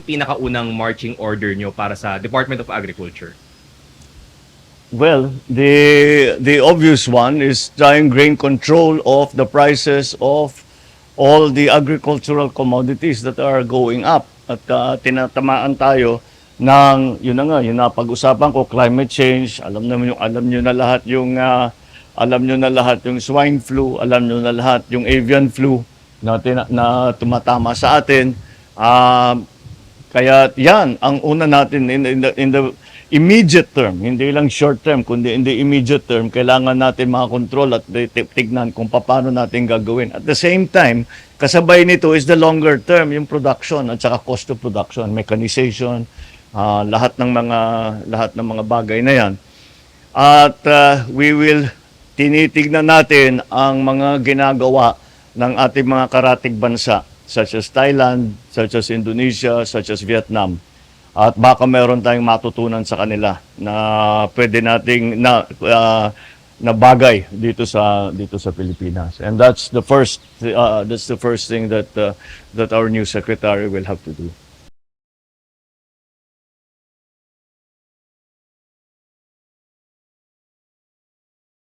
pinakaunang marching order nyo para sa Department of Agriculture? Well, the obvious one is trying grain control of the prices of all the agricultural commodities that are going up. At tinatamaan tayo ng, yun na nga, yun na pag-usapan ko, climate change, alam nyo na lahat yung swine flu, alam nyo na lahat yung avian flu na tumatama sa atin. Kaya yan, ang una natin in the immediate term, hindi lang short term, kundi in the immediate term, kailangan natin makakontrol at tignan kung paano natin gagawin. At the same time, kasabay nito is the longer term, yung production at saka cost of production, mechanization, lahat ng mga bagay na yan. At we will tinitignan natin ang mga ginagawa ng ating mga karatig bansa, such as Thailand, such as Indonesia, such as Vietnam. At baka meron tayong matutunan sa kanila na pwede nating na bagay dito sa Pilipinas. And that's the first thing that our new secretary will have to do.